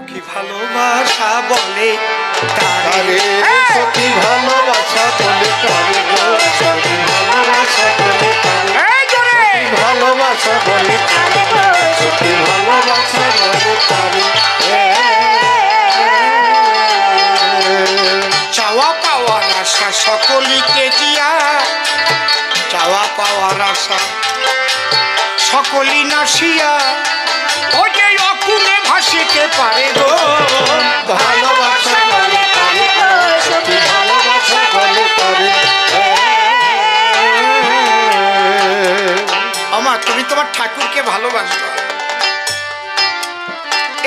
কি ভালোবাসা বলে তারে সত্যি ভালোবাসা বলে তারে গো সত্যি ভালোবাসা বলে তারে ভালোবাসা বলে তারে গো সত্যি ভালোবাসা বলে তারে চাওয়া পাওয়ার আশা সকলিকে জিয়া চাওয়া পাওয়ার আশা সকলি নাসিয়া ও যে অকুলে ভাসিতে পারে গো ভালোবাসা বলে তারে গো সত্যি ভালোবাসা বলে তারে আমার তুমি তোমার ঠাকুরকে ভালোবাসো।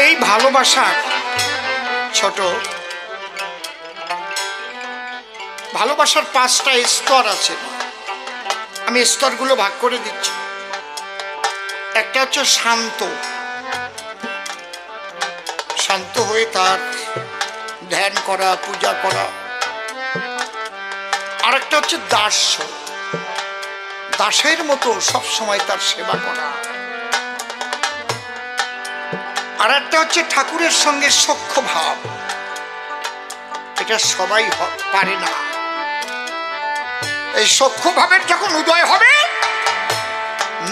এই ভালোবাসা ছোট ভালোবাসার 5টা স্তর আছে, আমি স্তরগুলো ভাগ করে দিচ্ছি। একটা হচ্ছে শান্ত, শান্ত হয়ে তার ধ্যান করা, পূজা করা। আরেকটা হচ্ছে দাস্য, দাসের মতো সব সময় তার সেবা করা। আর একটা হচ্ছে ঠাকুরের সঙ্গে সখ্য ভাব, এটা সবাই পারে না। এই সখ্য ভাবের যখন উদয় হবে,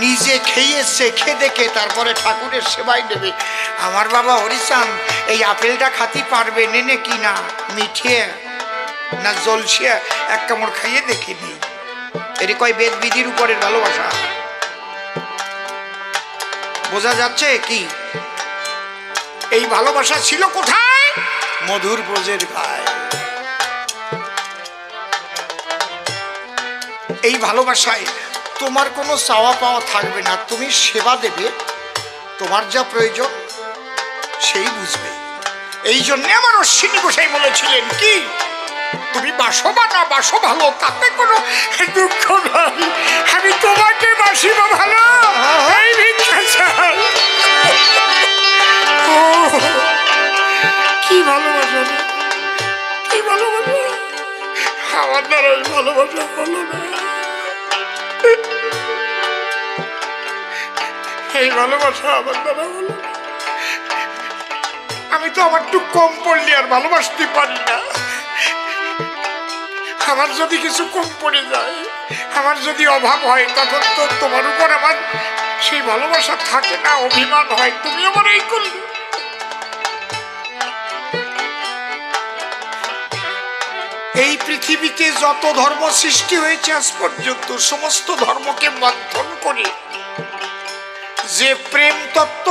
নিজে খেয়ে চেখে দেখে তারপরে ঠাকুরের সেবায় নেবে। আমার বাবা হরিচাঁদ এই আপেলটা খাতি পারবে নেনে কি না, মিঠিয়ে না জলসিয়া, এক কামড় খাইয়ে দেখিনি। এর কয় বেদ বিধির উপরের ভালোবাসা। বোঝা যাচ্ছে কি এই ভালোবাসা ছিল কোথায়? মধুর ব্রজের গায়ে। এই ভালোবাসায় তোমার কোনো চাওয়া পাওয়া থাকবে না, তুমি সেবা দেবে, তোমার যা প্রয়োজন সেই বুঝবে। এই জন্য আমার অশ্বিনী গোসাই বলেছিলেন কি, তুমি বাসো বা না বাসো ভালো, তাতে কোনো দুঃখ নাই, আমি তোমাকে বাসিব ভালো, এই ভিক্ষা চাই। কি ভালোবাসা, কি ভালোবাসা! আমার দ্বারা এই ভালোবাসা হলো না। এই ভালোবাসা আমার দ্বারা হলো না। আমি তো আমার একটু কম পড়লে আর ভালোবাসতে পারি না। আমার যদি কিছু কম পড়ে যায়, আমার যদি অভাব হয়, তখন তো তোমার উপর আমার সেই ভালোবাসা থাকে না, অভিমান হয়। তুমি আমার এই করলে। এই পৃথিবীতে যত ধর্ম সৃষ্টি হয়েছে আজ পর্যন্ত, সমস্ত ধর্মকে বন্ধন করে যে প্রেম তত্ত্ব,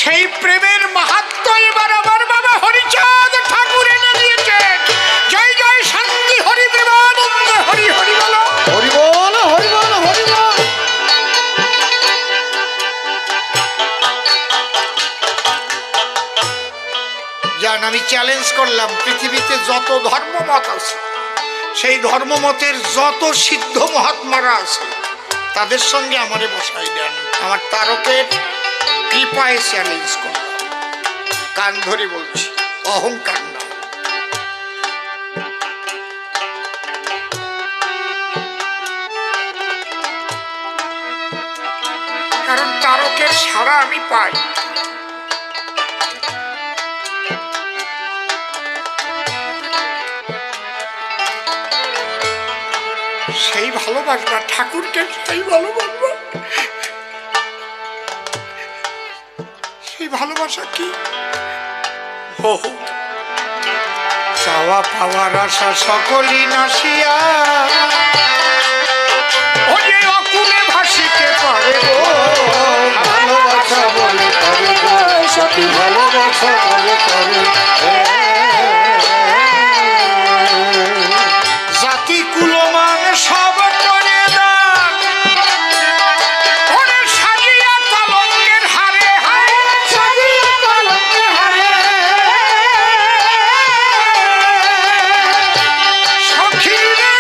সেই প্রেমের মাহাত্ম্য এবার আমার বাবা হরিচাঁদ ঠাকুর এনে দিয়েছেন। জয় জয় শান্তি হরি প্রেমানন্দ হরি হরি বলো, হরি বল হরি বল হরি বল। জান আমি চ্যালেঞ্জ করলাম, পৃথিবীতে যত ধর্মমত আছে, সেই ধর্মমতের যত সিদ্ধ মহাত্মারা আছে, তাদের সঙ্গে আমারে বসাই দেন। আমার তারকের কৃপায় চ্যালেঞ্জ করলাম, কান ধরে বলছি, অহংকার না। কারণ তারকের সাড়া আমি পাই। সেই ভালোবাসবা ঠাকুরকে, সেই ভালোবাসবা। সেই ভালোবাসা কি? চাওয়া পাওয়ার আশা সকলই নাসিয়া ও যে অকুলে ভাসিতে পারে গো ভালোবাসা বলে তারে গো সত্যি ভালোবাসা বলে তারে জাতি কুলমান সব করে দান, ওরে সাজিয়া কলঙ্কের হারে, হায় সাজিয়া কলঙ্কের হারে। সখী রে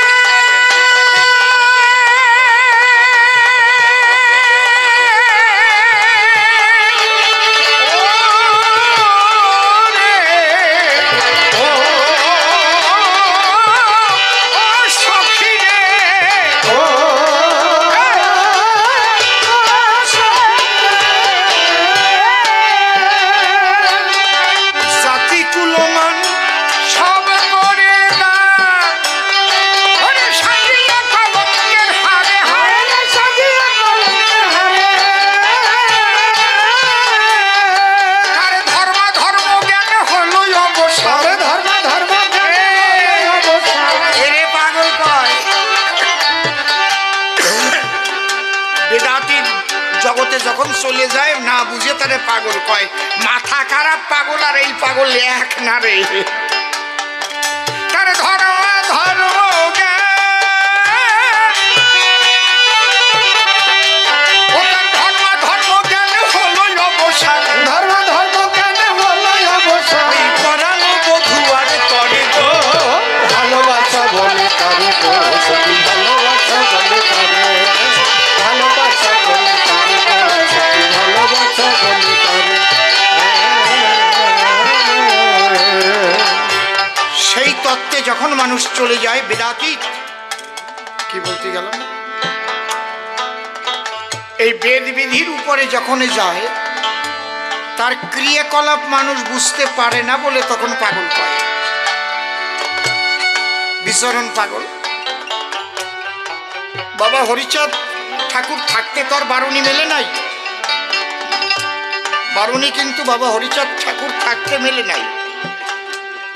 তত্ত্বে যখন চলে যায় না বুঝে তারে পাগল কয়। মাথা খারাপ পাগল আর এই পাগল এক না রে। তার ধর্ম ধর্ম সেই তত্ত্বে যখন মানুষ চলে যায় বেদাতীত, কি বলতে গেলাম, এই বেদ বিধির উপরে যখন যায় তার ক্রিয়াকলাপ মানুষ বুঝতে পারে না বলে তখন পাগল কয়, বিচরণ পাগল। বাবা হরিচাঁদ ঠাকুর থাকতে তোর বারুণী মেলে নাই, বারুণী কিন্তু বাবা হরিচাঁদ ঠাকুর থাকতে মেলে নাই।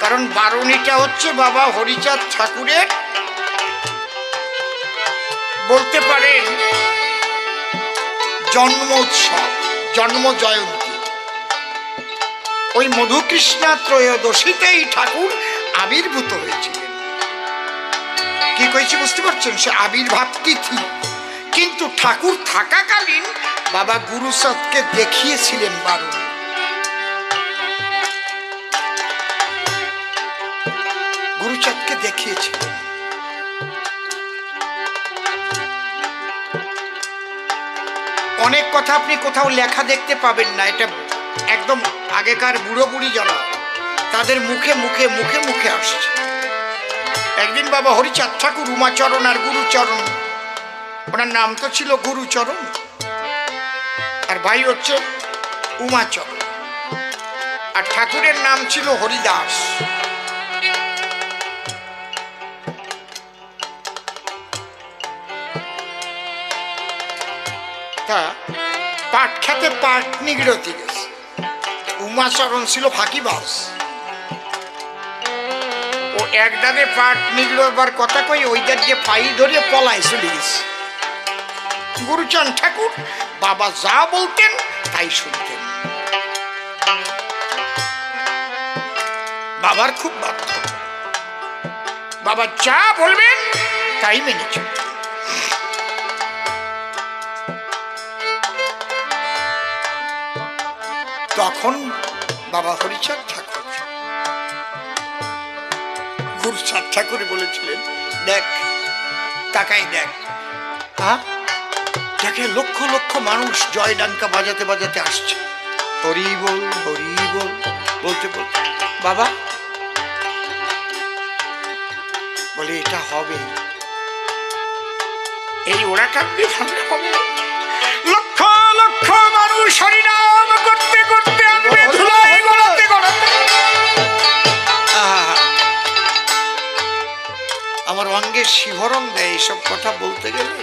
কারণ বারুণীটা হচ্ছে বাবা হরিচাঁদ ঠাকুরের বলতে পারেন জন্ম উৎসব, জন্ম জয়ন্তী। ওই মধুকৃষ্ণা ত্রয়োদশীতেই ঠাকুর আবির্ভূত হয়েছিলেন। কি কইছি বুঝতে পারছেন? সে আবির্ভাব তিথি। কিন্তু ঠাকুর থাকাকালীন বাবা গুরুচাঁদকে দেখিয়েছিলেন বারুণী। গুরুচাঁদকে দেখিয়েছিলেন। অনেক কথা আপনি কোথাও লেখা দেখতে পাবেন না, এটা একদম আগেকার বুড়ো বুড়ি যারা তাদের মুখে মুখে মুখে মুখে আসছে। একদিন বাবা হরিচাঁদ ঠাকুর উমাচরণ আর গুরুচরণ, ওনার নাম তো ছিল গুরুচরণ আর ভাই হচ্ছে উমাচরণ, আর ঠাকুরের নাম ছিল হরিদাস। তা পাট খেতে পাট নিগড়তে গেছে। উমাচরণ ছিল ফাঁকিবাজ, ও এক দাদে পাট নিগড়বার কথা কই ওই দাদে পাই ধরে পলায় চলে গেছে। গুরুচাঁদ ঠাকুর বাবা যা বলতেন তাই শুনতেন। বাবার খুব বাধ্য, বাবা যা বলবেন তাই মেনে চলতেন। তখন বাবা হরিচাঁদ ঠাকুর গুরুচাঁদ ঠাকুর বলেছিলেন, দেখ তাকাই দেখ, হ্যাঁ দেখে লক্ষ লক্ষ মানুষ জয় ডাঙ্কা বাজাতে বাজাতে আসছে, হরি বল বলতে বলতে। বাবা বলে এটা হবে, এই ওরা কাঁদবে ভাঙলে হবে। লক্ষ লক্ষ মানুষ হরিনাম করতে করতে আসবে, ধুলায় গড়াতে গড়াতে। আমার অঙ্গে শিহরণ দেয় এইসব কথা বলতে গেলে।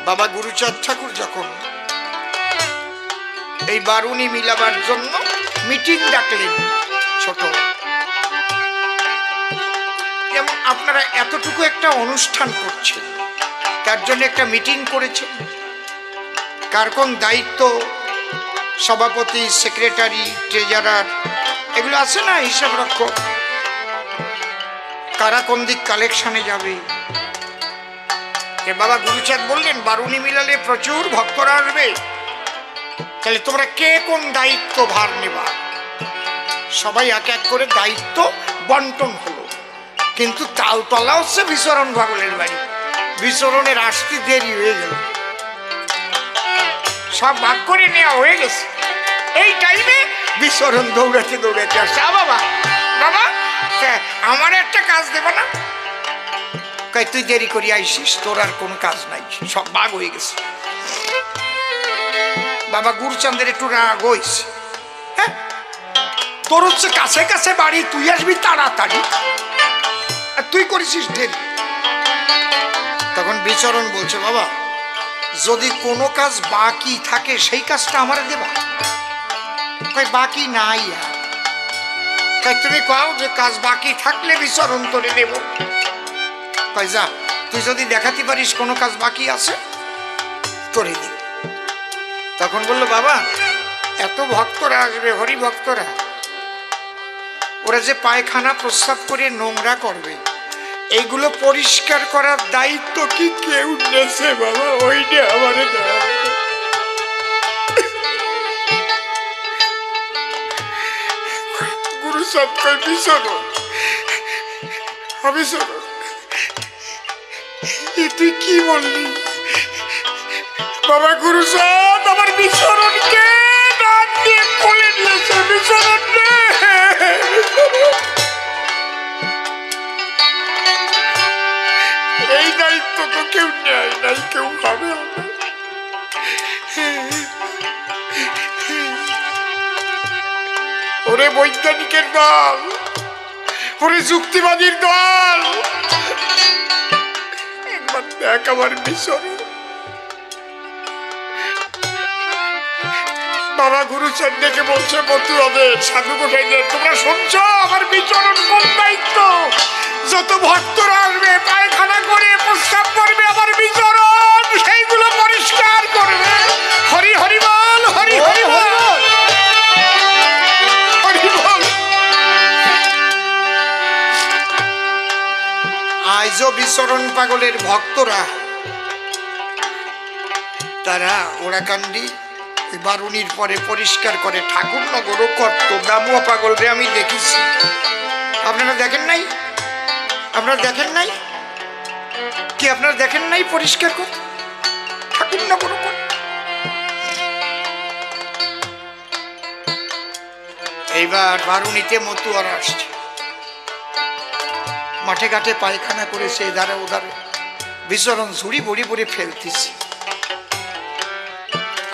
বাবা গুরুচাঁদ ঠাকুর যখন এই বারুণী মিলাবার জন্য মিটিং ডাকলেন, ছোট যেমন আপনারা এতটুকু একটা অনুষ্ঠান করছেন, তার জন্য একটা মিটিং করেছেন, কার কোন দায়িত্ব, সভাপতি, সেক্রেটারি, ট্রেজারার এগুলো আছে না, হিসাব রক্ষক, কারা কোন দিক কালেকশনে যাবে। বাবা গুরুচাঁদ বললেন বারুণী মিলালে প্রচুর ভক্তরা আসবে, তাহলে তোমরা কে কোন দায়িত্ব ভার নেবা। সবাই এক এক করে দায়িত্ব বন্টন হলো। কিন্তু তালতলা হচ্ছে বিচরণ পাগলের বাড়ি, বিচরণের আসতে দেরি হয়ে গেল, সব ভাগ করে নেওয়া হয়ে গেছে। এই টাইমে বিচরণ দৌড়াতে দৌড়াতে আসছে, বাবা বাবা আমার একটা কাজ দেব না, তুই দেরি করি আইসিস, তোর আর কোন কাজ নাই, সব ভাগ হয়ে গেছে। বাবা গুরুচাঁদের একটু রাগ হয়েছে, হ্যাঁ তোর হচ্ছে কাছে কাছে বাড়ি, তুই আসবি তাড়াতাড়ি, আর তুই করেছিস দেরি। তখন বিচরণ বলছে, বাবা যদি কোনো কাজ বাকি থাকে সেই কাজটা আমার দেবা। কই বাকি নাই, তাই তুমি কও যে কাজ বাকি থাকলে বিচরণ তোরে দেব। কই যা তুই যদি দেখাতে পারিস কোনো কাজ বাকি আছে করে দি। তখন বললো, বাবা এত ভক্তরা আসবে, হরি ভক্তরা, ওরা যে পায়খানা প্রস্রাব করে নোংরা করবে, এইগুলো পরিষ্কার করার দায়িত্ব কি কেউ নেছে বাবা? ওইটা আমারে দেওয়া। গুরু সৎকার বিচরণ, অবিচরণ, তুই কি বললি বাবা? গুরু সাহেব আমার বিচরণকে ডাক দিয়ে কোলে নিয়েছে। বিচরণ রে, এই দায়িত্ব তো কেউ নেয় নাই, কেউ ভাবে না। ওরে বৈজ্ঞানিকের দল, ওরে যুক্তিবাদীর দল, একবার দেখ আমার বিচরণ। বাবা গুরুচাঁদ ডেকে বলছে, মতুয়াদের, সাধু গোসাইদের, তোমরা শুনছো আমার বিচরণ কোন দায়িত্ব? যত ভক্তরা আসবে পায়খানা করে প্রস্রাব করবে, আমার বিচরণ সেইগুলো পরিষ্কার করবে। হরি হরি বল, হরি হরি বল, হরি বল। আজও বিচরণ পাগলের ভক্তরা তারা ওরাকান্দি বারুনির পরে পরিষ্কার করে। ঠাকুরনগরও করত, দামুয়া পাগলরে আমি দেখেছি। আপনারা দেখেন নাই? আপনারা দেখেন নাই কি? আপনারা দেখেন নাই পরিষ্কার করতে? ঠাকুরনগরও করত। এইবার বারুনিতে মতুয়ারা আসছে, মাঠে ঘাটে পায়খানা করেছে, এধারে ওধারে বিচরণ ঝুড়ি বড়ি বড়ি ফেলতেছে,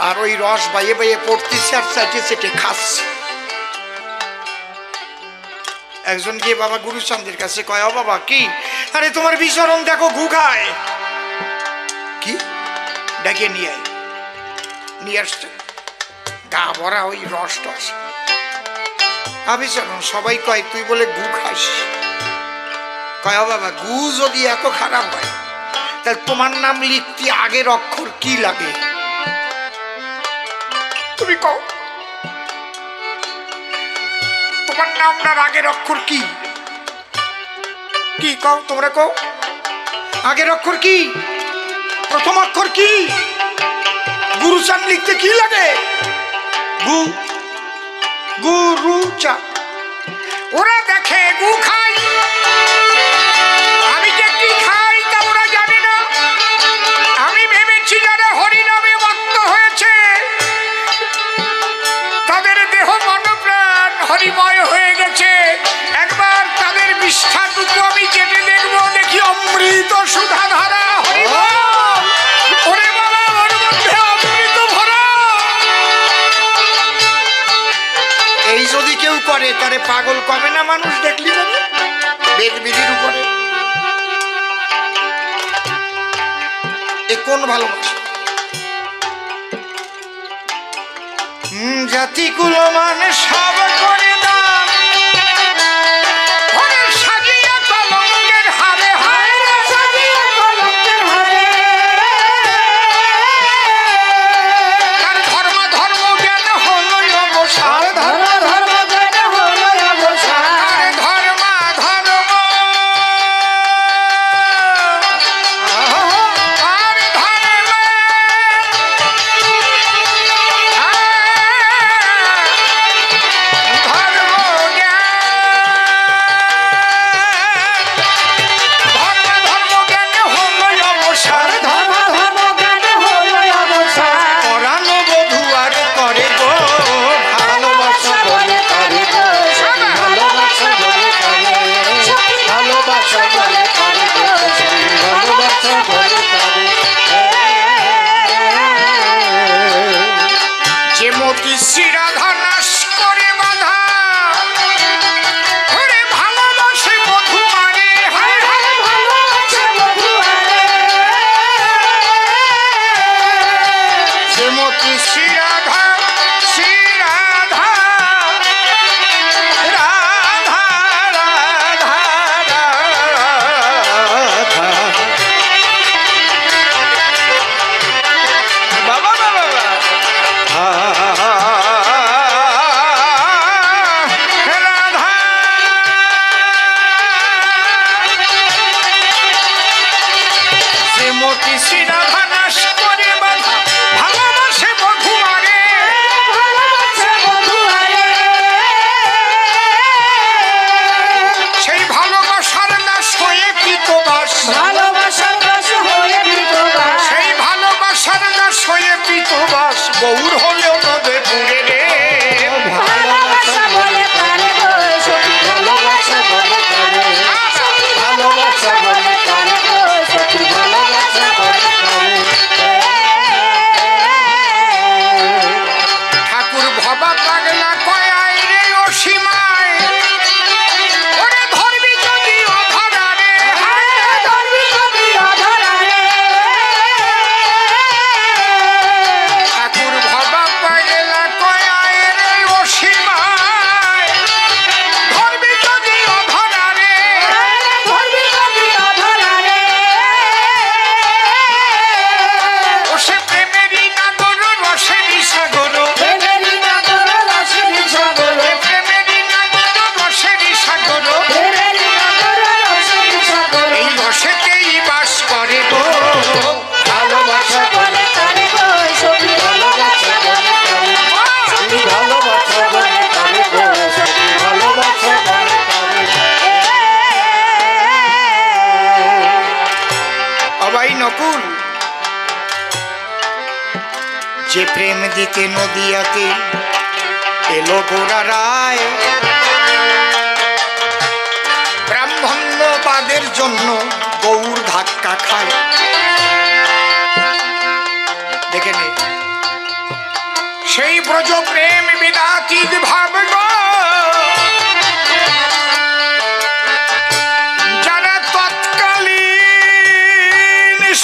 আর ওই রস বাইয়ে বাইয়ে পড়তেছে আর চাটে চেটে খাচ্ছে। একজন গিয়ে বাবা গুরুচাঁদের কাছে কয়, ও বাবা কি? আরে তোমার বিচরণ দেখো গু খায়। কি? ডেকে নিয়ে নিয়ে আসছে, গা ভরা ওই রস টস। বিচরণ সবাই কয়, তুই বলে গু খাস? কয়, ও বাবা গু যদি এত খারাপ হয় তাহলে তোমার নাম লিখতে আগের অক্ষর কি লাগে? তুমি কও, তোমার নামটার আগের অক্ষর কি? কি কও, তোমরা কও, আগের অক্ষর কি? প্রথম অক্ষর কি? গুরুচাঁদ লিখতে কি লাগে? গু, গুরুচা। ওরা দেখে গু খাই, আমি যে কি খাই তা ওরা জানে না। আমি ভেবেছি যারা হরিনামে মত্ত হয়েছে তাদের দেহ মনপ্রাণ হরিময় হয়ে গেছে। একবার তাদের বিষ্ঠাটুকু আমি চেটে দেখবো, দেখি অমৃত সুধা ধারা। ওরে বাবা, ওর মধ্যে অমৃত ভরা। এই যদি কেউ করে তারে পাগল কবে না মানুষ দেখলি যাবে বেদ বিধির উপরে। এ কোন ভালোবাসা? জাতি কুলো মানে সব করে দাম, ওরে সাজিয়া কলঙ্কের হারে, হায় রে সাজিয়া কলঙ্কের হারে। তার ধর্ম ধর্ম জ্ঞান হলো অবসান, ধর্ম ধর্ম জ্ঞান হলো অবসান। তার ধর্ম ধর্ম, তার ধর্ম শ্রীরাধা নাশ করে বাধা, ওরে ভালোবাসে মধুমারে, হায় হায় ভালোবাসে মধুমারে। শ্রীমতী শ্রীরাধা, শ্রীরাধা, রাধা রাধা রাধা, গৌর হলেও নদে পুরে রে। ভালোবাসা বলে কারে গো সখী ভালোবাসা বলে কারে ভালোবাসা বলে কারে গো সখী ভালোবাসা বলে কারে ঠাকুর ভবা পাগলা কয়াই রে ও সীমায় ওরে ধরবি যদি অধরা রে। ধরবি যদি অধরা রে ঠাকুর ভবা পাগলা কয়াই রে ও সীমায় ধরবি যদি অধরা রে। ধরবি যদি অধরা রে ও সে প্রেমেরই নাগর রসেরই সাগর প্রেমেরই নাগর রসেরই সাগর প্রেমেরই নাগর রসেরই সাগর প্রেমেরই নাগর রসেরই সাগর এই রসেতেই বাস করে গো। ভালোবাসা বলে কারে গো সখী ভালোবাসা বলে কারে সখী ভালোবাসা বলে কারে গো সখী ভালোবাসা বলে কারে অবাই নকুল যে প্রেম দিতে নদিয়াতে এলো গোরা রায় ব্রাহ্মণ্যবাদের জন্য গৌর ধাক্কা খায়। দেখে নে সেই ব্রজ প্রেম বিদাতীত ভাব গো যারা তৎকালীন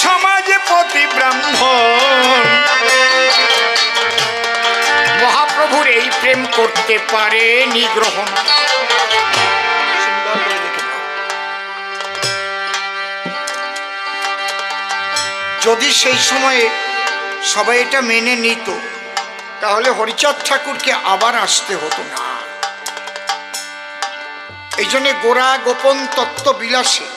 সমাজপতি ব্রাহ্মণ মহাপ্রভুর এই প্রেম করতে পারে নিগ্রহণ। সুন্দর করে দেখে নাও। যদি সেই সময়ে সবাই এটা মেনে নিত তাহলে হরিচাঁদ ঠাকুরকে আবার আসতে হতো না। এই জন্য গোরা গোপন তত্ত্ব বিলাসে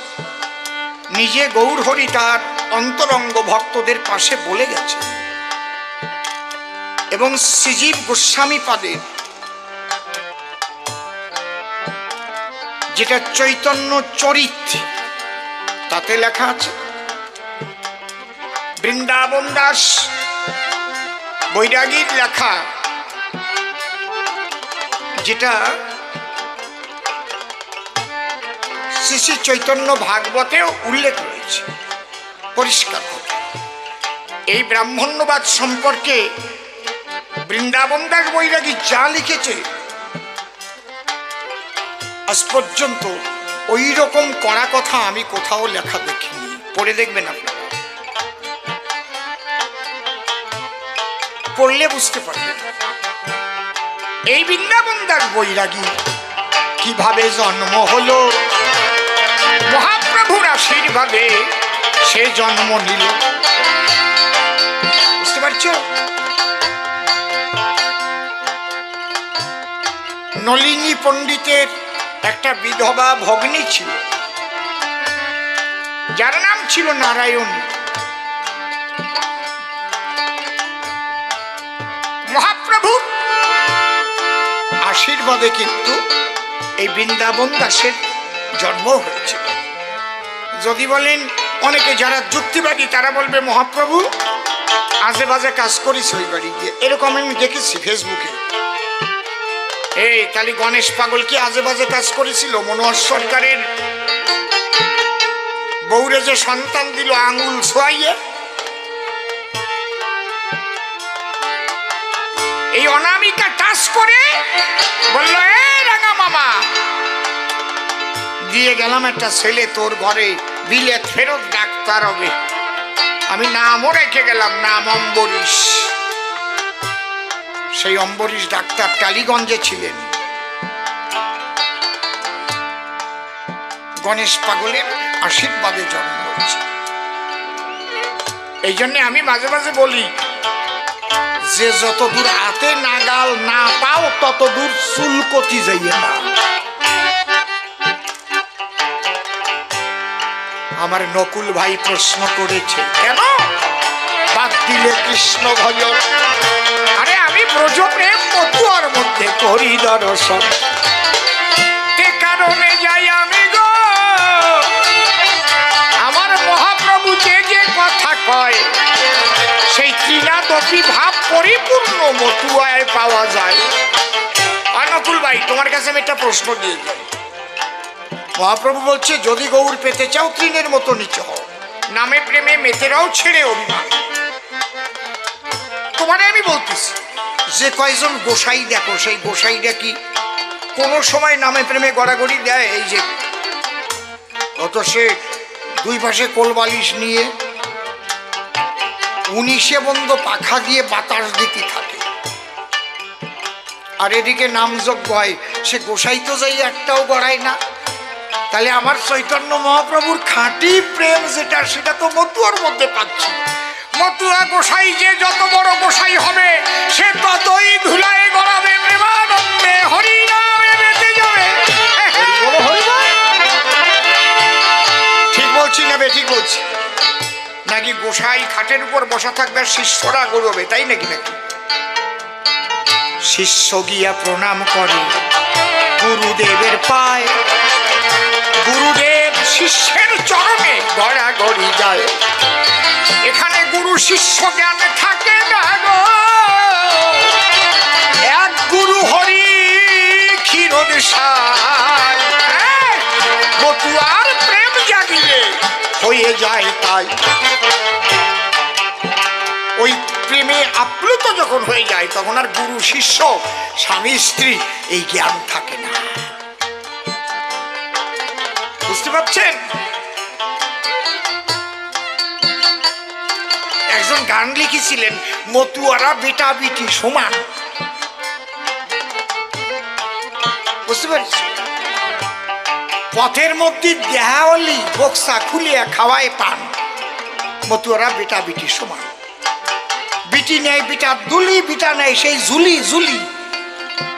নিজে গৌর হরি তার অন্তরঙ্গ ভক্তদের পাশে বলে গেছে এবং শ্রীজীব গোস্বামী পাদের যেটা চৈতন্য চরিত তাতে লেখা আছে বৃন্দাবন দাস বৈরাগীর লেখা যেটা শ্রী শ্রী চৈতন্য ভাগবতেও উল্লেখ রয়েছে পরিষ্কার করে। এই ব্রাহ্মণ্যবাদ সম্পর্কে বৃন্দাবন দাস বৈরাগী যা লিখেছে আজ পর্যন্ত ওই রকম কড়া কথা আমি কোথাও লেখা দেখিনি। পড়ে দেখবেন আপনারা, পড়লে বুঝতে পারবেন এই বৃন্দাবন দাস বৈরাগী কিভাবে জন্ম হলো, মহাপ্রভুর আশীর্বাদে সে জন্ম নিল। বুঝতে পারছো? নলিনী পণ্ডিতের একটা বিধবা ভগ্নী ছিল যার নাম ছিল নারায়ণী। মহাপ্রভু আশীর্বাদে কিন্তু এই বৃন্দাবন দাসের জন্ম হয়েছিল। যদি বলেন অনেকে যারা যুক্তিবাদী তারা বলবে মহাপ্রভু আজে বাজে কাজ করিস ওই বাড়ি গিয়ে, এরকম আমি দেখেছি ফেসবুকে। এই তাহলে গণেশ পাগল কি আজে বাজে কাজ করেছিল? মনোহর সরকারের বউরে যে সন্তান দিল আঙুল ছোঁয়াইয়ে, এই অনামিকা টাচ করে বলল এ রাঙা মামা দিয়ে গেলাম একটা ছেলে তোর ঘরে, বিলে ফেরত ডাক্তার হবে। আমি নামও রেখে গেলাম, নাম অম্বরীশ। সেই অম্বরীশ ডাক্তার টালিগঞ্জে ছিলেন। গণেশ পাগলের আশীর্বাদে জন্ম হয়েছে। এই জন্য আমি মাঝে মাঝে বলি যে যত দূর হাতে নাগাল না পাও তত দূর চুলকতি যাইয়ে না। আমার নকুল ভাই প্রশ্ন করেছে কেন বাদ দিলে কৃষ্ণ ভজন? আরে আমি ব্রজ প্রেম মতুয়ার মধ্যে করি দর্শন, তে কারণে যাই আমি গো। আমার মহাপ্রভু যে যে কথা কয় সেই ত্রিনাদপি ভাব পরিপূর্ণ মতুয়ায় পাওয়া যায়। নকুল ভাই, তোমার কাছে আমি একটা প্রশ্ন দিয়ে যাই। মহাপ্রভু বলছে যদি গৌর পেতে চাও তৃণের মতো নিচে হও, নামে প্রেমে মেতেরাও ছেড়ে অভিমান। তোমারে আমি বলতেছি যে কয়জন গোসাই দেখো, সেই গোসাইটা কি কোনো সময় নামে প্রেমে গড়াগড়ি দেয়? এই যে অত সে দুই পাশে কোলবালিশ নিয়ে 19 বন্ধ পাখা দিয়ে বাতাস দিতে থাকে, আর এদিকে নামযজ্ঞ হয়, সে গোসাই তো যাই একটাও গড়ায় না। তাহলে আমার চৈতন্য মহাপ্রভুর খাঁটি প্রেম যেটা, সেটা তো মতুয়ার মধ্যে পাচ্ছি। মতুয়া গোসাই যে যত বড় গোসাই হবে, সে ততই ধুলায় গড়াবে প্রেমানন্দে, হরি নামে বেঁচে যাবে। ঠিক বলছি না ঠিক বলছি নাকি? গোসাই খাটের উপর বসা থাকবে আর শিষ্যরা গড়বে, তাই নাকি? নাকি শিষ্য গিয়া প্রণাম করে গুরুদেবের পায়, গুরুদেব শিষ্যের চরণে গড়াগড়ি যায়। এখানে গুরু শিষ্য জ্ঞান থাকে না গো, এক গুরু হরি ক্ষীরোদশায়। মতুয়ার প্রেম জাগিলে হয়ে যায় তাই। ওই প্রেমে আপ্লুত যখন হয়ে যায়, তখন আর গুরু শিষ্য স্বামী স্ত্রী এই জ্ঞান থাকে না। বুঝতে পারছেন? একজন গান লিখেছিলেন, মতুয়ারা বেটা বিটি সমান। বুঝতে পারছি? পথের মধ্যে দেহাওয়ালি বক্সা খুলিয়া খাওয়ায় পান, মতুয়ারা বেটা বিটি সমান। বিটি নেয় বিটা দুলি, বিটা নেয় সেই ঝুলি ঝুলি।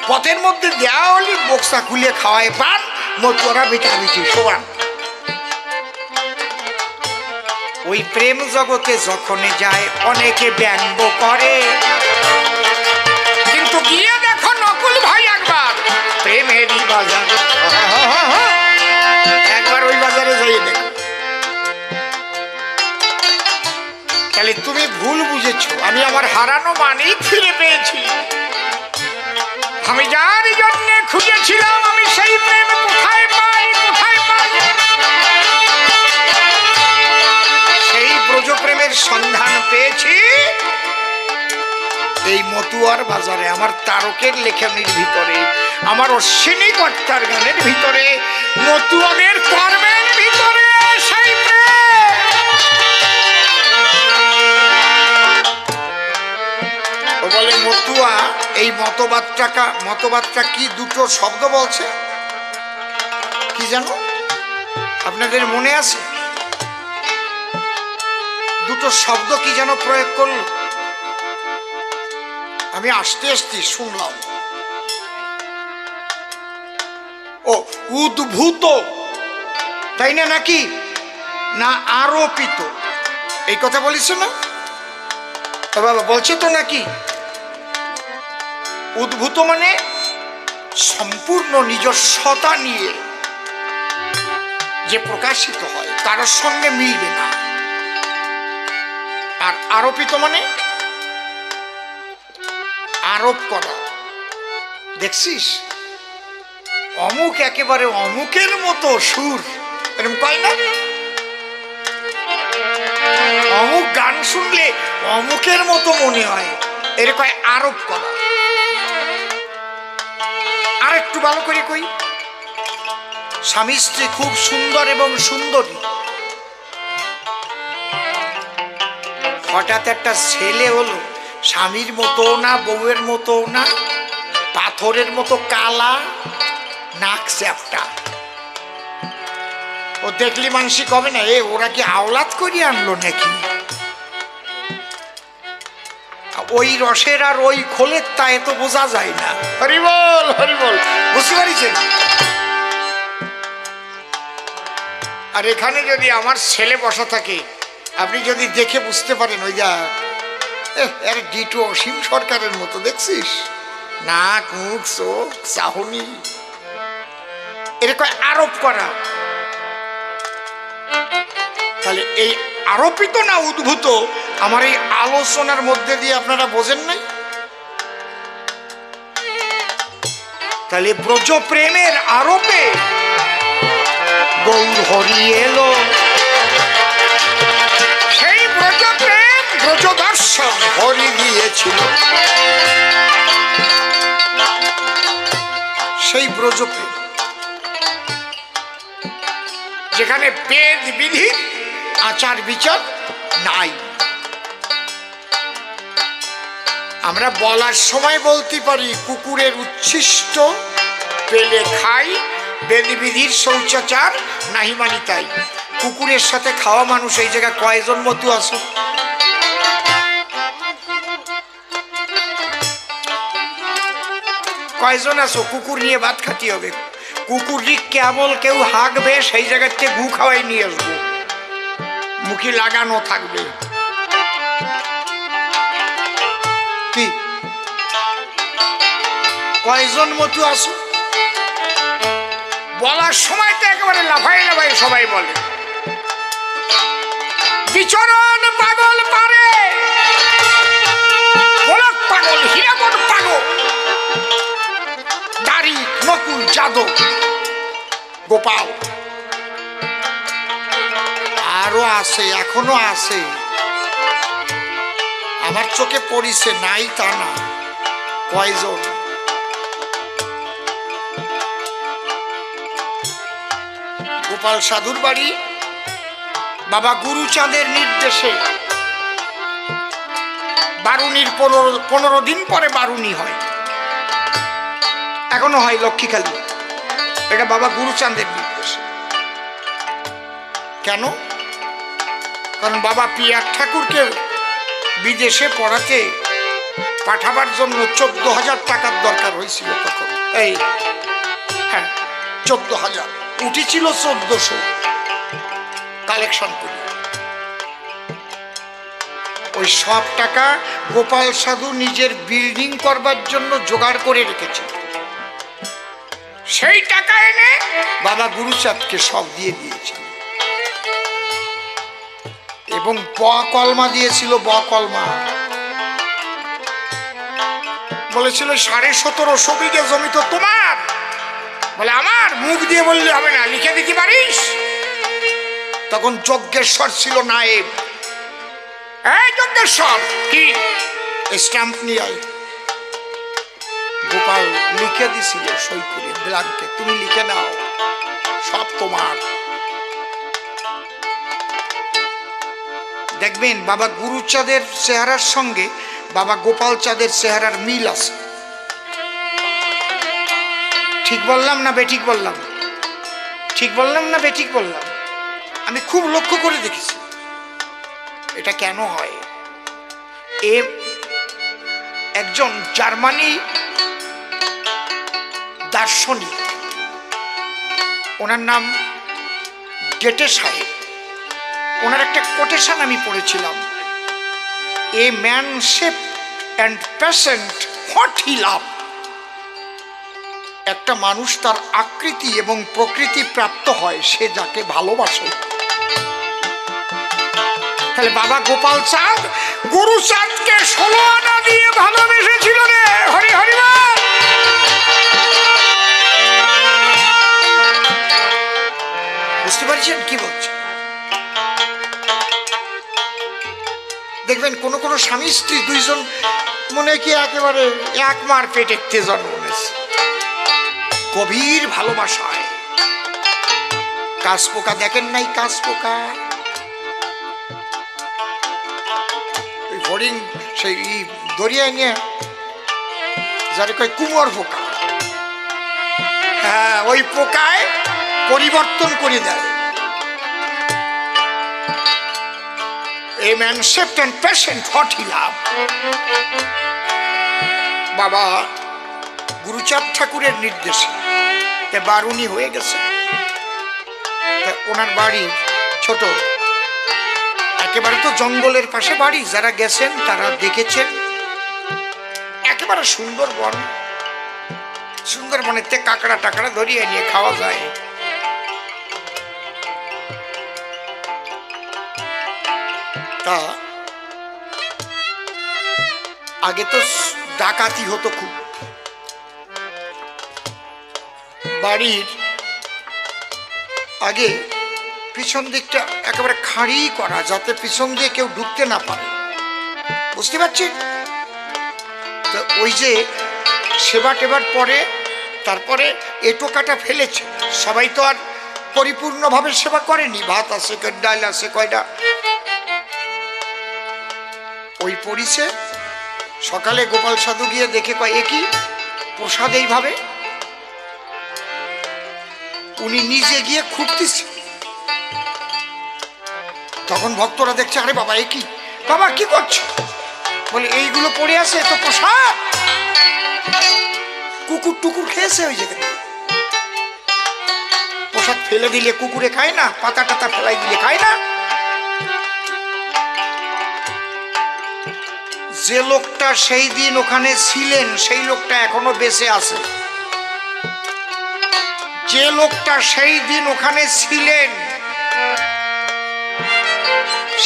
পথের মধ্যে দেওয়ালি বক্সা খুলে খাওয়ায় পান, মতুয়ারা বেটা বিটি সমান। ওই প্রেম জগতে যখন যায় অনেকে ব্যঙ্গ করে, কিন্তু গিয়ে দেখো নকুল ভাই একবার প্রেমেরই বাজার, একবার ওই বাজারে যাইয়ে দেখো। তাহলে তুমি ভুল বুঝেছো, আমি আমার হারানো মানেই ফিরে পেয়েছি। আমি যার জন্য খুঁজেছিলাম, আমি সেই প্রেম কোথায় পাই, কোথায় পাই? সেই ব্রজপ্রেমের সন্ধান পেয়েছি এই মতুয়ার বাজারে, আমার তারকের লেখনীর ভিতরে, আমার অশ্বিনী কর্তার গানের ভিতরে, মতুয়াদের কর্মের ভিতরে সেই বলে মতুয়া। এই মতবাদটা কি দুটো শব্দ বলছে, কি জানো আপনাদের মনে আছে? দুটো শব্দ কি যেন প্রয়োগ করল, আমি আস্তে আস্তে শুনলাম। ও উদ্ভূত, তাই না? নাকি না আরোপিত? এই কথা বলিস না বাবা, বলছে তো নাকি? উদ্ভূত মানে সম্পূর্ণ নিজস্বতা নিয়ে যে প্রকাশিত হয়, তার সঙ্গে মিলবে না। আর আরোপিত মানে আরোপ করা। দেখছিস অমুক একেবারে অমুকের মতো সুর, এরকম কয় না? অমুক গান শুনলে অমুকের মতো মনে হয়, এরকম আরোপ করা। আর একটু ভালো করে কই, স্বামী স্ত্রী খুব সুন্দর এবং সুন্দরী, হঠাৎ একটা ছেলে হলো, স্বামীর মতো না, বউয়ের মতো না, পাথরের মতো কালা, নাক চ্যাপটা। ও দেখলি মানুষ কবে না, এ ওরা কি আওলাদ করিয়ে আনলো নাকি? ওই রসের আর ওই খোলের তা এত বোঝা যায় না। হরিবল হরিবল, বুঝতে পারিছেন? আর এখানে যদি আমার ছেলে বসা থাকে, আপনি যদি দেখে বুঝতে পারেন, ওই যা এর ডিটো অসীম সরকারের মতো, দেখছিস নাক মুখ চোখ চাহনি, এরকম আরোপ করা। তাহলে এই আরোপিত না উদ্ভূত আমার এই আলোচনার মধ্যে দিয়ে আপনারা বোঝেন নাই? তাহলে ব্রজ প্রেমের আরোপে গৌর হরি এলো, সেই ব্রজ প্রেম ব্রজ দর্শন হরি দিয়েছিল। সেই ব্রজ প্রেম যেখানে বেদ বিধি আচার বিচার নাই। আমরা বলার সময় বলতে পারি কুকুরের উচ্ছিষ্ট পেলে খাই, বেদবিধির শৌচাচার নাহি মানি তাই। কুকুরের সাথে খাওয়া মানুষ এই জায়গায় কয়জন মতো আছে? কয়জন আছো কুকুর নিয়ে ভাত খাতি হবে? কুকুরটি কেবল কেউ হাঁকবে সেই জায়গাতে গু খাওয়াই নিয়ে আসবো, মুখে লাগানো থাকবে। কি কয়জন মতো আছো? বলার সময় তো একেবারে লাফাই লাফাই সবাই বলে বিচরণ পাগল পারে, গোলক পাগল, হীরামন পাগল, দাড়ি নকুল যাদব, গোপাল, আরো আছে, এখনো আছে। আমার চোখে পড়িছে, নাই তা না। কয়জন? গোপাল সাধুর বাড়ি বাবা গুরুচাঁদের নির্দেশে বারুনির 15 দিন পরে বারুনি হয়, এখনো হয় লক্ষ্মীখালী। এটা বাবা গুরুচাঁদের নির্দেশে। কেন? কারণ বাবা পিয়ার ঠাকুরকে বিদেশে পড়াতে পাঠাবার জন্য 14,000 টাকার দরকার হয়েছিল তখন। এই হ্যাঁ, 14,000, উঠেছিল 1400 কালেকশন করি। ওই সব টাকা গোপাল সাধু নিজের বিল্ডিং করবার জন্য জোগাড় করে রেখেছিল। সেই টাকা এনে বাবা গুরুচাঁদকে সব দিয়ে দিয়েছিল এবং কলমা দিয়েছিল। কলমা বলেছিল 1750 বিঘে জমি তো তোমার। বলে আমার, মুখ দিয়ে বললে হবে না, লিখে দিতে পারিস? তখন যজ্ঞেশ্বর ছিল নায়েব। এই যজ্ঞেশ্বর, কি স্ট্যাম্প নিয়ে আয়। গোপাল লিখে দিছিল সই করে ব্ল্যাঙ্কে, তুমি লিখে নাও, সব তোমার। দেখবেন বাবা গুরুচাঁদের চেহারার সঙ্গে বাবা গোপাল চাঁদের চেহারার মিল আছে। ঠিক বললাম না বেঠিক বললাম? ঠিক বললাম না বেঠিক বললাম? আমি খুব লক্ষ্য করে দেখেছি। এটা কেন হয়? এ একজন জার্মানি দার্শনিক, ওনার নাম গেটে সাহেব। ওনার একটা কোটেশন আমি পড়েছিলাম, a man shape and patient what he love. একটা মানুষ তার আকৃতি এবং প্রকৃতি প্রাপ্ত হয় সে যাকে ভালোবাসে। তাহলে বাবা গোপাল চাঁদ গুরুচাঁদকে 16 আনা দিয়ে ভালোবেসেছিল রে। হরি হরি বল। বুঝতে পারছেন কি বলছে? দেখবেন কোন কোন স্বামী স্ত্রী দুইজন মনে কি একেবারে এক মার পেটে জন্ম নিয়েছে, গভীর ভালোবাসায়। কাশ পোকা দেখেন নাই? কাশ পোকা, হরিণ সেই দরিয়ায় নিয়ে যারে কয় কুমোর পোকা, হ্যাঁ ওই পোকায় পরিবর্তন করে দেয়। A man shaped and patient what he loved. বাবা গুরুচাঁদ ঠাকুরের নির্দেশে বারুনি হয়ে গেছে। ওনার বাড়ি ছোট, একেবারে তো জঙ্গলের পাশে বাড়ি। যারা গেছেন তারা দেখেছেন একেবারে সুন্দরবন। সুন্দরবনেতে কাঁকড়া টাকড়া ধরিয়ে নিয়ে খাওয়া যায়। তা আগে তো ডাকাতি হতো খুব, বাড়ির আগে পিছন দিকটা একেবারে খাঁড়ি করা, যাতে পিছন দিয়ে কেউ ঢুকতে না পারে, বুঝতে পারছেন? তো ওই যে সেবা টেবার পরে তারপরে এটো কাটা ফেলেছে, সবাই তো আর পরিপূর্ণভাবে সেবা করেনি, ভাত আছে, ডাল আছে, কয়টা ওই পরিছে। সকালে গোপাল সাধু গিয়ে দেখে কয়, একই প্রসাদ এইভাবে, উনি নিজে গিয়ে খুঁড়তেছে। তখন ভক্তরা দেখছে, আরে বাবা একই, বাবা কি করছো? বলে এইগুলো পড়ে আছে তো প্রসাদ, কুকুর টুকুর খেয়েছে ওই জায়গায়। প্রসাদ ফেলে দিলে কুকুরে খায় না, পাতা টাতা ফেলাই দিলে খায় না। যে লোকটা সেই দিন ওখানে ছিলেন সেই লোকটা এখনো বেঁচে আছে। যে লোকটা সেই দিন ওখানে ছিলেন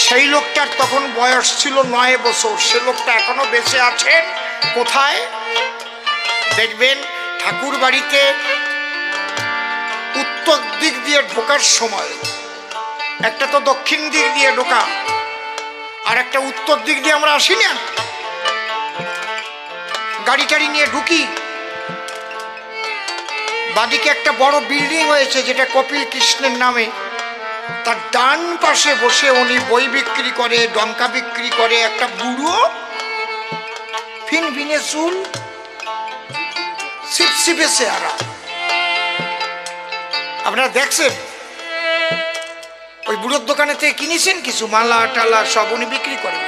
সেই লোকটার তখন বয়স ছিল 9 বছর, সে লোকটা এখনো বেঁচে আছেন। কোথায় দেখবেন? ঠাকুর বাড়িতে উত্তর দিক দিয়ে ঢোকার সময় একটা তো দক্ষিণ দিক দিয়ে ঢোকা, আর একটা উত্তর দিক দিয়ে আমরা আসি না, গাড়ি টাড়ি নিয়ে ঢুকি। বাদিকে একটা বড় বিল্ডিং হয়েছে যেটা কপিল কৃষ্ণের নামে, তার ডান পাশে বসে উনি বই বিক্রি করে, ডঙ্কা বিক্রি করে, একটা বুড়ো ফিনফিনে চুল, ছিপছিপে চেহারা। আপনারা দেখছেন? ওই বুড়োর দোকানে থেকে কিনেছেন কিছু মালা টালা, সব উনি বিক্রি করে,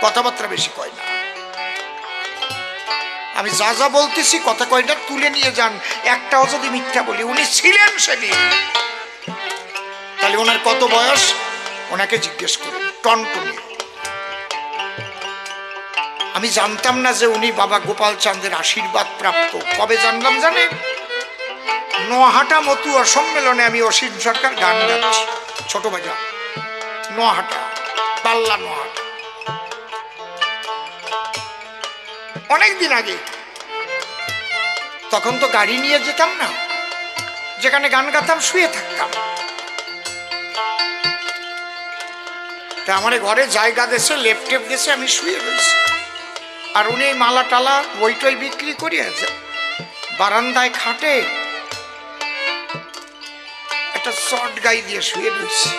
কথাবার্তা বেশি কয় না। আমি যা যা বলতেছি কথা কয়টা তুলে নিয়ে যান, একটাও যদি মিথ্যা বলি। উনি ছিলেন সেদিন, তাহলে ওনার কত বয়স ওনাকে জিজ্ঞেস করুন। টনটনি। আমি জানতাম না যে উনি বাবা গোপাল চাঁদের আশীর্বাদ প্রাপ্ত। কবে জানলাম জানেন? নোয়াহাটা মতুয়া সম্মেলনে আমি অসীম সরকার গান গাচ্ছি, ছোট বাজার নোয়াহাটা, পাল্লা নোয়াহাটা, অনেকদিন আগে। তখন তো গাড়ি নিয়ে যেতাম না, যেখানে গান গাতাম শুয়ে থাকতাম। তা আমার ঘরে জায়গা দেশে লেপটেপ দেশে আমি শুয়ে রয়েছি, আর উনি মালা টালা বই টই বিক্রি করিয়া বারান্দায় খাটে একটা শর্ট গাই দিয়ে শুয়ে রয়েছে।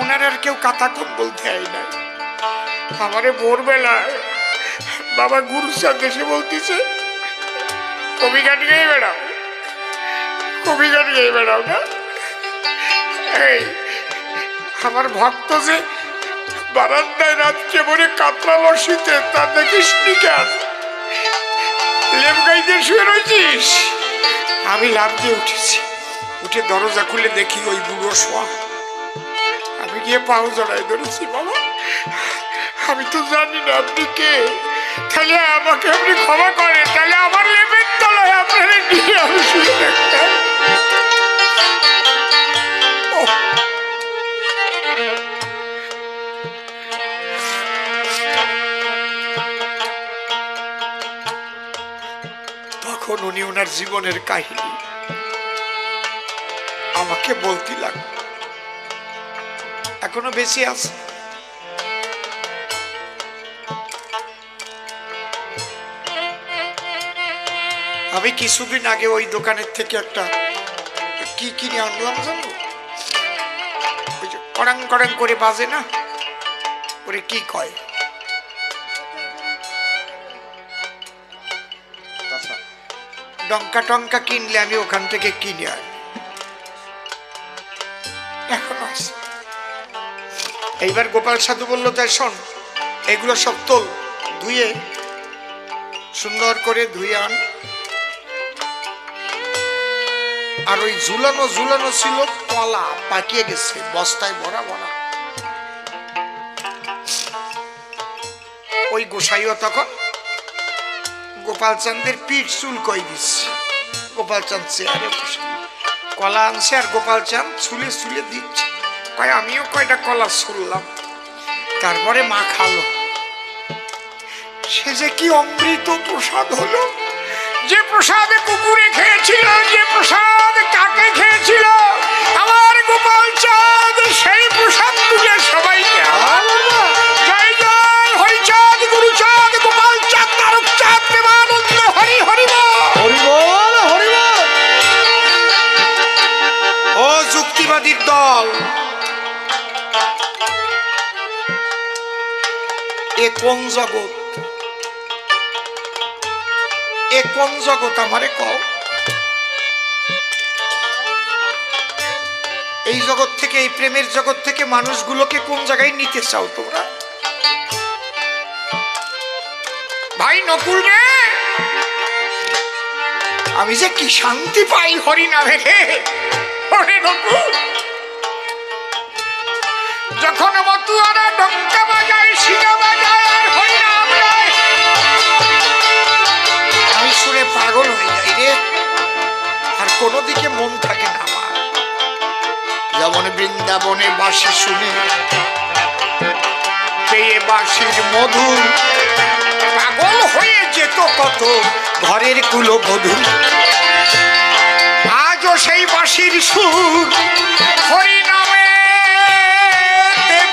ওনার আর কেউ কথা কম বলতে হয় না। আমারে ভোরবেলায় বাবা গুরুচাঁদ দেশে বলতেছে, কবি গান গেয়ে বেড়াও, কবি গান গেয়ে বেড়াও না। এই আমার ভক্ত যে বারান্দায় রাত্রে ভরে কাতরা লসিতে, তা দেখিস নি কেন? লেপ গাই দিয়ে শুয়ে রয়েছিস। আমি লাফ দিয়ে উঠেছি, উঠে দরজা খুলে দেখি ওই বুড়ো শোয়া। আমি গিয়ে পাও জড়াই ধরেছি, বাবা আমি তো জানি না আপনি কে, তাহলে আমাকে আপনি ক্ষমা করেন, তাহলে আমার লেপের তলায় আপনারা নিয়ে আমি শুয়ে থাকতাম। তখন উনি ওনার জীবনের কাহিনী আমাকে বলতে লাগলো, এখনো বেশি আছে। আমি কিছুদিন আগে ওই দোকানের থেকে একটা কি কিনে আনলাম জানো? ওই যে কড়াং কড়াং করে বাজে না, ওরে কি কয়, ডঙ্কা টঙ্কা কিনলে আমি ওখান থেকে কিনে আনি, এখনো আছে। এইবার গোপাল সাধু বললো, তাই শোন, এগুলো সব তোল, ধুয়ে সুন্দর করে ধুয়ে আন। আর ওই ঝুলানো ঝুলানো ছিল কলা, পাকিয়ে গেছে, বস্তায় ভরা ভরা। ওই গোসাইও তখন গোপাল চাঁদের পিঠ চুল কই দিচ্ছে। গোপাল চাঁদ চেয়ারে বসে কলা আনছে আর গোপাল চাঁদ চুলে চুলে দিচ্ছে। কয় আমিও কয়টা কলা শুনলাম। তারপরে মা খালো। সে যে কি অমৃত প্রসাদ হলো, যে প্রসাদ কুকুরে খেয়েছিল, যে প্রসাদ কাকে খেয়েছিল, আমার গোপাল চাঁদ সেই প্রসাদ তুলে সবাইকে জয় জয় হরিচাঁদ, গুরুচাঁদ, গোপাল চাঁদ, তারক চাঁদ, প্রেমানন্দ, হরি হরি হরিবল হরিবল। ও যুক্তিবাদীর দল, এ কোন জগৎ, এ কোন জগৎ আমারে কও? এই জগৎ থেকে, এই প্রেমের জগৎ থেকে মানুষগুলোকে কোন জায়গায় নিতে চাও তোমরা? ভাই নকুল রে, আমি যে কি শান্তি পাই হরি নামে রে। হরে নকুল, যখন মতুয়ারা ডঙ্কা বাজায়, শিঙা বাজায় আর হরি নাম গায়, আমি শুনে পাগল হয়ে যাই রে। আর কোনো দিকে মন থাকে না আমার। যেমন বৃন্দাবনে বাঁশি শুনে পেয়ে বাঁশির মধু, পাগল হয়ে যেত কত ঘরের কুলবধূ। আজও সেই বাঁশির সুর হরি নামে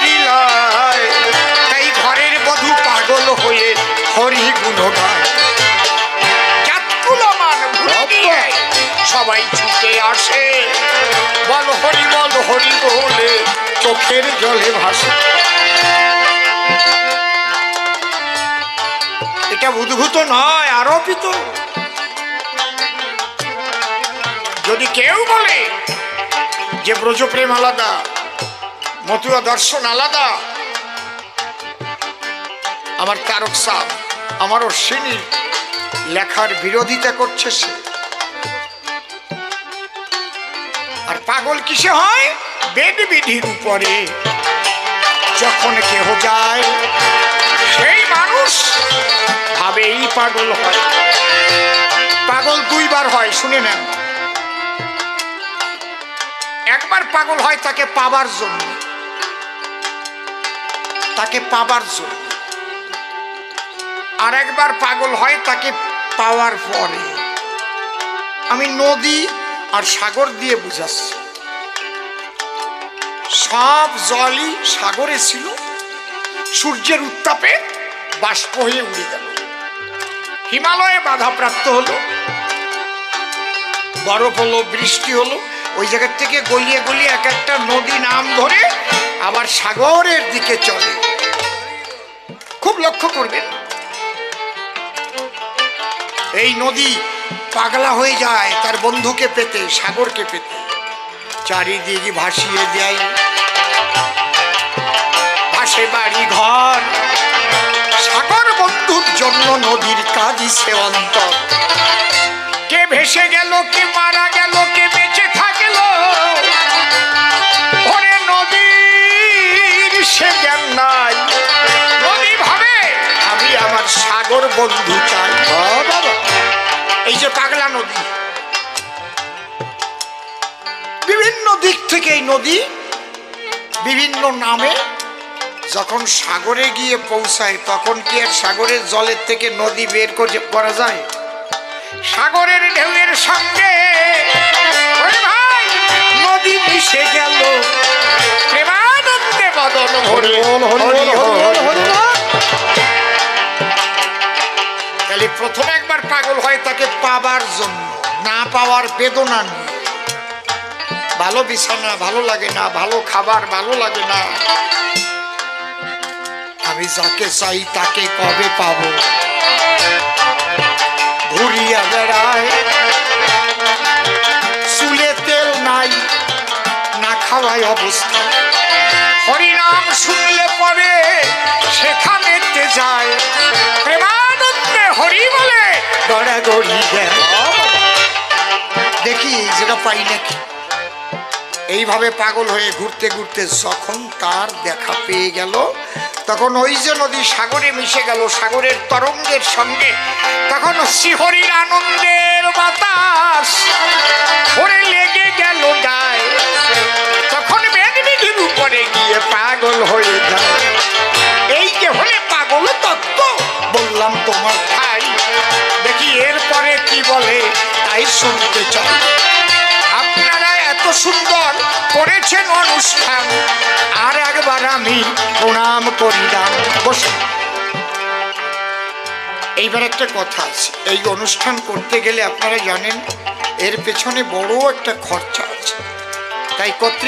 বিলায়, তাই ঘরের বধূ পাগল হয়ে হরি গুণ গায়। জাতকুলমান ভুলে গিয়ে সবাই ছুটে আসে, বল হরি বলে চোখের জলে ভাসে। এটা উদ্ভূত নয়, আরোপিত। যদি কেউ বলে যে ব্রজপ্রেম আলাদা, মতুয়া দর্শন আলাদা, আমার তারক সাহ, আমার অশ্বিনীর লেখার বিরোধিতা করছে সে। আর পাগল কিসে হয়? বেদ বিধির উপরে যখন কেহ যায়, সেই মানুষ ভাবেই পাগল হয়। পাগল দুইবার হয়, শুনে নেন। একবার পাগল হয় তাকে পাবার জন্য, তাকে পাবার জন্য। আর একবার পাগল হয় তাকে পাওয়ার পরে। আমি নদী আর সাগর দিয়ে বুঝাচ্ছি। সব জলই সাগরে ছিল, সূর্যের উত্তাপে বাষ্প হয়ে উড়ে গেল, হিমালয়ে বাধাপ্রাপ্ত হলো, বরফ হলো, বৃষ্টি হলো। ওই জায়গার থেকে গলিয়ে গলিয়ে এক একটা নদী নাম ধরে আবার সাগরের দিকে চলে। খুব লক্ষ্য করবেন, এই নদী পাগলা হয়ে যায় তার বন্ধুকে পেতে, সাগরকে পেতে। চারিদিক ভাসিয়ে দেয়, ভাসে বাড়ি ঘর। সাগর বন্ধুর জন্য নদীর কাজই সে অন্তর। কে ভেসে গেল, কে মারা গেল, কে বেঁচে থাকলো, ওরে নদীর সে জ্ঞান নাই। নদী ভাবে আমি আমার সাগর বন্ধু চাই। এই যে পাগলা নদী, বিভিন্ন দিক থেকে এই নদী বিভিন্ন নামে যখন সাগরে গিয়ে পৌঁছায়, তখন কি আর সাগরের জলের থেকে নদী বের করে করা যায়? সাগরের ঢেউয়ের সঙ্গে ভাই নদী মিশে গেল, প্রেমানন্দে বদন ভরে। তাহলে প্রথমে একবার পাগল হয় তাকে পাবার জন্য, না পাওয়ার বেদনা নিয়ে। ভালো বিছানা ভালো লাগে না, ভালো খাবার ভালো লাগে না, আমি যাকে চাই তাকে কবে পাবো। ঘুরিয়া বেড়ায়, চুলে তেল নাই, না খাওয়াই অবস্থা। হরিনাম শুনলে পরে সেখানেতে যায়, প্রেমানন্দে হরি বলে গড়াগড়ি দেয়। দেখি যেটা পাই নাকি। এইভাবে পাগল হয়ে ঘুরতে ঘুরতে যখন তার দেখা পেয়ে গেল, তখন ওই যে নদী সাগরে মিশে গেল সাগরের তরঙ্গের সঙ্গে। তখন শ্রীহরির আনন্দের বাতাস ওরে লেগে গেল গায়ে। তখন বেদবিধির পরে গিয়ে পাগল হয়ে যায়। এই যে হলে পাগল তত্ত্ব বললাম তোমার ভাই, দেখি এরপরে কি বলে তাই শুনতে চাই। আপনারা এত সুন্দর করেছেন অনুষ্ঠান, আর একবার আমি প্রণাম করিলাম। বসুন। এইবার একটা কথা আছে, এই অনুষ্ঠান করতে গেলে আপনারা জানেন এর পেছনে বড় একটা খরচা আছে, তাই কর্তৃপক্ষ